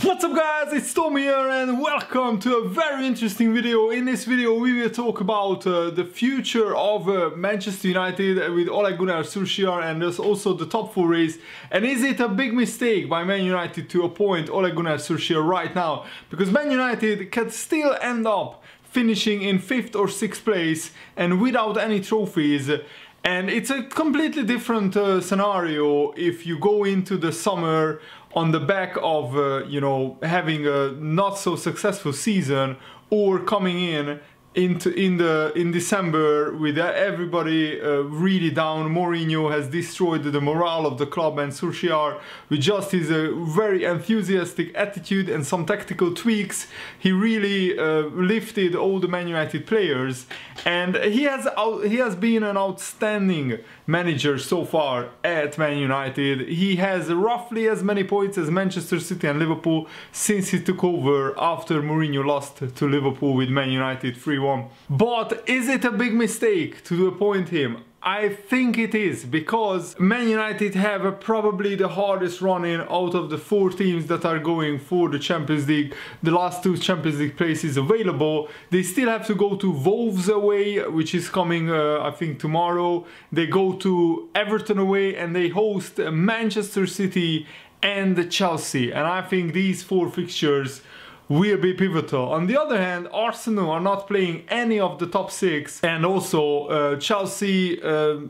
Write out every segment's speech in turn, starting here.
What's up guys, it's Tom here and welcome to a very interesting video. In this video we will talk about the future of Manchester United with Ole Gunnar Solskjær, and there's also the top 4 race. And is it a big mistake by Man United to appoint Ole Gunnar Solskjær right now? Because Man United can still end up finishing in 5th or 6th place and without any trophies. And it's a completely different scenario if you go into the summer on the back of, having a not so successful season, or coming in December with everybody really down. Mourinho has destroyed the morale of the club, and Solskjaer, with just his very enthusiastic attitude and some tactical tweaks, he really lifted all the Man United players, and he has been an outstanding manager so far at Man United. He has roughly as many points as Manchester City and Liverpool since he took over after Mourinho lost to Liverpool with Man United 3-1. But is it a big mistake to appoint him? I think it is, because Man United have probably the hardest run-in out of the 4 teams that are going for the Champions League. The last 2 Champions League places available. They still have to go to Wolves away, which is coming I think tomorrow. They go to Everton away, and they host Manchester City and Chelsea. And I think these 4 fixtures will be pivotal. On the other hand, Arsenal are not playing any of the top 6, and also Chelsea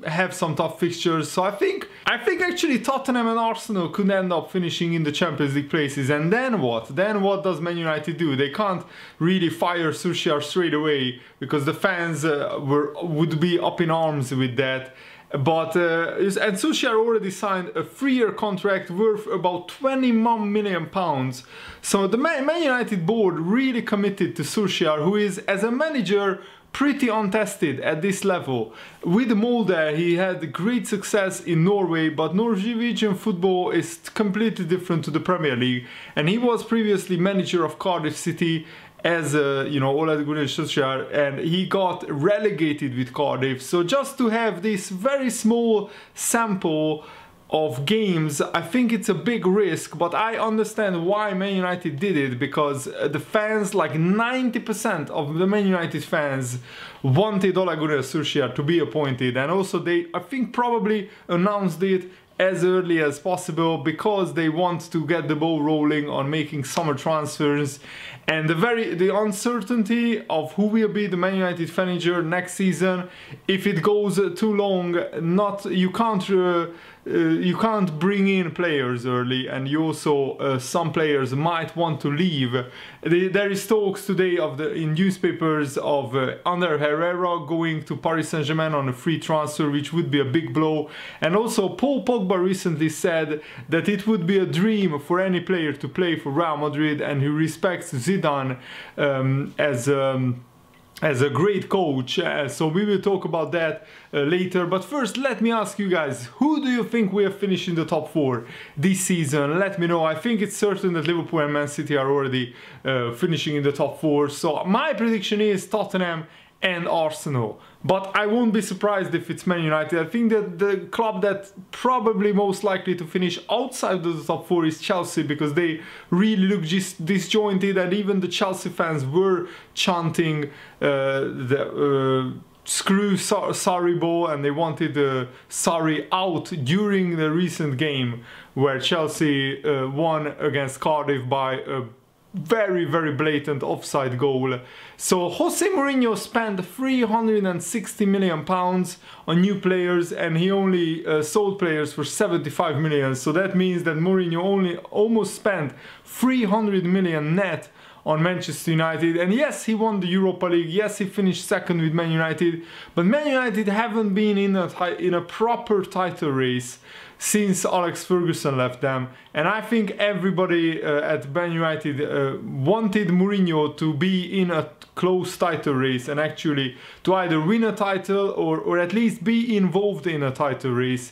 have some tough fixtures. So I think actually Tottenham and Arsenal could end up finishing in the Champions League places. And then what? Then what does Man United do? They can't really fire Solskjaer straight away, because the fans would be up in arms with that. But and Solskjaer already signed a 3-year contract worth about £21 million. So the Man United board really committed to Solskjaer, who is, as a manager, pretty untested at this level. With Molde, he had great success in Norway, but Norwegian football is completely different to the Premier League. And he was previously manager of Cardiff City as Ole Gunnar Solskjær, and he got relegated with Cardiff. So just to have this very small sample of games, I think it's a big risk, but I understand why Man United did it, because the fans, like 90% of the Man United fans, wanted Ole Gunnar Solskjær to be appointed. And also they, I think, probably announced it as early as possible, because they want to get the ball rolling on making summer transfers. And the uncertainty of who will be the Man United manager next season, if it goes too long, you can't bring in players early, and you also some players might want to leave. There is talks today in newspapers of Ander Herrera going to Paris Saint-Germain on a free transfer, which would be a big blow. And also Paul Pogba recently said that it would be a dream for any player to play for Real Madrid, and he respects Zidane as a great coach. So we will talk about that later. But first, let me ask you guys, who do you think will finish in the top 4 this season? Let me know. I think it's certain that Liverpool and Man City are already finishing in the top 4. So my prediction is Tottenham and Arsenal. But I won't be surprised if it's Man United. I think that the club that probably most likely to finish outside of the top 4 is Chelsea, because they really look just disjointed, and even the Chelsea fans were chanting screw Sarri ball, and they wanted Sarri out during the recent game where Chelsea won against Cardiff by a very blatant offside goal. So Jose Mourinho spent £360 million on new players, and he only sold players for 75 million. So that means that Mourinho only almost spent 300 million net on Manchester United. And yes, he won the Europa League, yes, he finished 2nd with Man United, but Man United haven't been in a proper title race since Alex Ferguson left them. And I think everybody at Man United wanted Mourinho to be in a close title race, and actually to either win a title or at least be involved in a title race.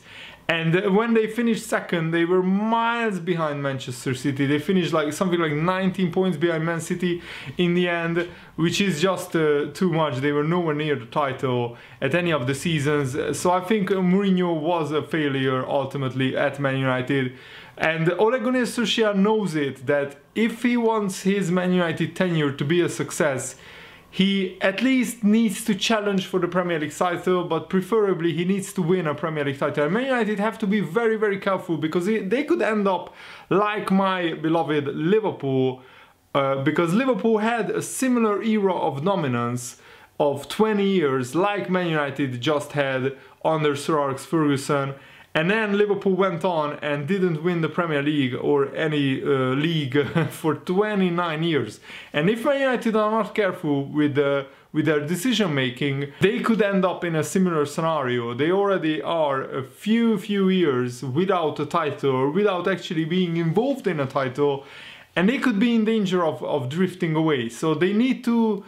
And when they finished second, they were miles behind Manchester City. They finished like something like 19 points behind Man City in the end, which is just too much. They were nowhere near the title at any of the seasons. So I think Mourinho was a failure ultimately at Man United. And Ole Gunnar Solskjær knows it, that if he wants his Man United tenure to be a success, he at least needs to challenge for the Premier League title, but preferably he needs to win a Premier League title. And Man United have to be very, very careful, because they could end up like my beloved Liverpool, because Liverpool had a similar era of dominance of 20 years, like Man United just had under Sir Alex Ferguson. And then Liverpool went on and didn't win the Premier League or any league for 29 years. And if Man United are not careful with their decision making, they could end up in a similar scenario. They already are a few years without a title, or without actually being involved in a title, and they could be in danger of drifting away. So they need to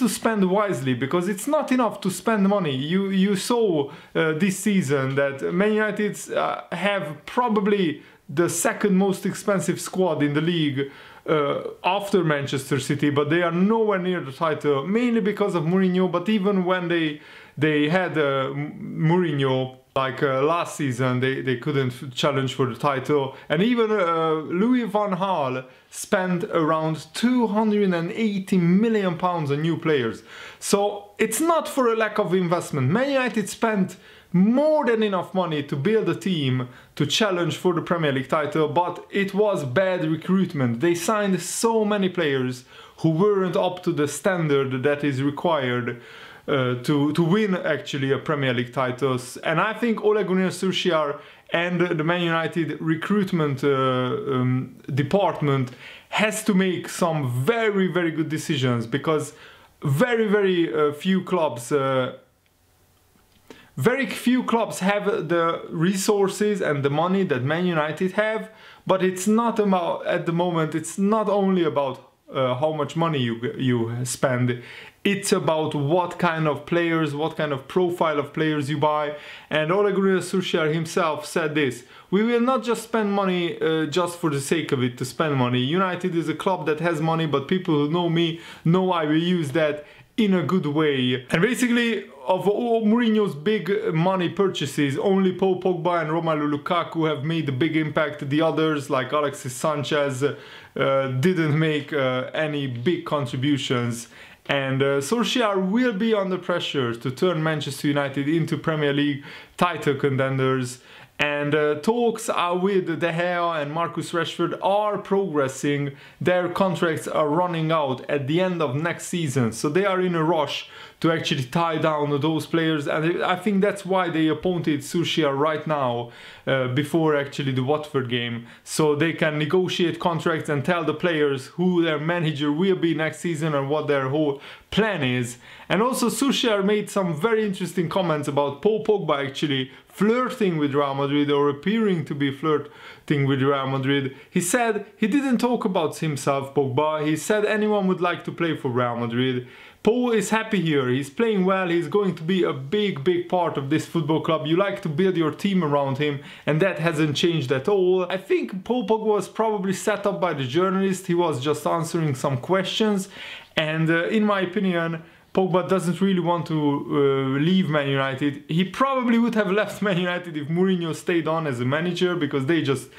spend wisely, because it's not enough to spend money. You saw this season that Man United have probably the second most expensive squad in the league after Manchester City, but they are nowhere near the title, mainly because of Mourinho. But even when they had Mourinho, like last season, they couldn't challenge for the title. And even Louis van Gaal spent around £280 million on new players. So it's not for a lack of investment. Man United spent more than enough money to build a team to challenge for the Premier League title, but it was bad recruitment. They signed so many players who weren't up to the standard that is required to win actually a Premier League titles. And I think Ole Gunnar Solskjær and the Man United recruitment department has to make some very, very good decisions, because very few clubs have the resources and the money that Man United have. But it's not about, at the moment, it's not only about how much money you spend. It's about what kind of players, what kind of profile of players you buy. And Ole Gunnar Solskjær himself said this: we will not just spend money just for the sake of it, to spend money. United is a club that has money, but people who know me know I will use that in a good way. And basically, of all Mourinho's big money purchases, only Paul Pogba and Romelu Lukaku have made a big impact. The others, like Alexis Sanchez, didn't make any big contributions. And Solskjaer will be under pressure to turn Manchester United into Premier League title contenders. And talks with De Gea and Marcus Rashford are progressing. Their contracts are running out at the end of next season, so they are in a rush to actually tie down those players. And I think that's why they appointed Solskjaer right now, before actually the Watford game, so they can negotiate contracts and tell the players who their manager will be next season and what their whole plan is. And also Solskjaer made some very interesting comments about Paul Pogba actually flirting with Real Madrid, or appearing to be flirting with Real Madrid. He said he didn't talk about himself, Pogba. He said anyone would like to play for Real Madrid. Paul is happy here, he's playing well, he's going to be a big part of this football club. You like to build your team around him, and that hasn't changed at all. I think Paul Pogba was probably set up by the journalist. He was just answering some questions, and in my opinion, Pogba doesn't really want to leave Man United. He probably would have left Man United if Mourinho stayed on as a manager, because they just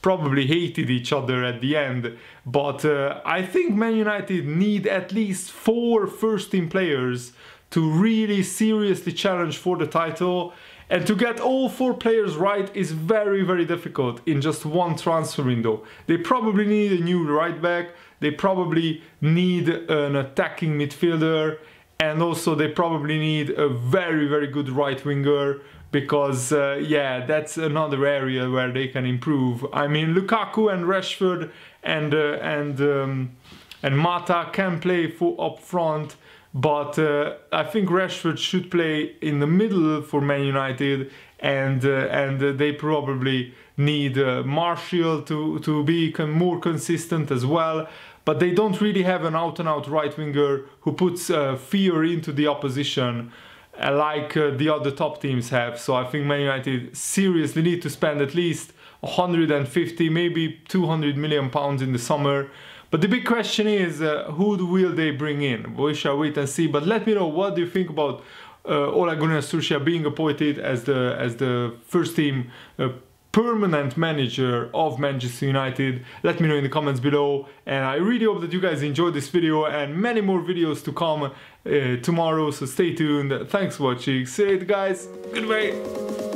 probably hated each other at the end. But I think Man United need at least 4 first-team players to really seriously challenge for the title. And to get all 4 players right is very difficult in just one transfer window. They probably need a new right back, they probably need an attacking midfielder, and also they probably need a very good right winger, because yeah, that's another area where they can improve. I mean, Lukaku and Rashford and Mata can play up front, but I think Rashford should play in the middle for Man United, and they probably need Martial to be more consistent as well. But they don't really have an out-and-out right winger who puts fear into the opposition. like the other top teams have. So I think Man United seriously need to spend at least 150, maybe 200 million pounds in the summer. But the big question is, who will they bring in? We shall wait and see. But let me know, what do you think about Ole Gunnar Solskjær being appointed as the first team permanent manager of Manchester United? Let me know in the comments below, and I really hope that you guys enjoyed this video and many more videos to come tomorrow, so stay tuned. Thanks for watching. See you guys. Goodbye.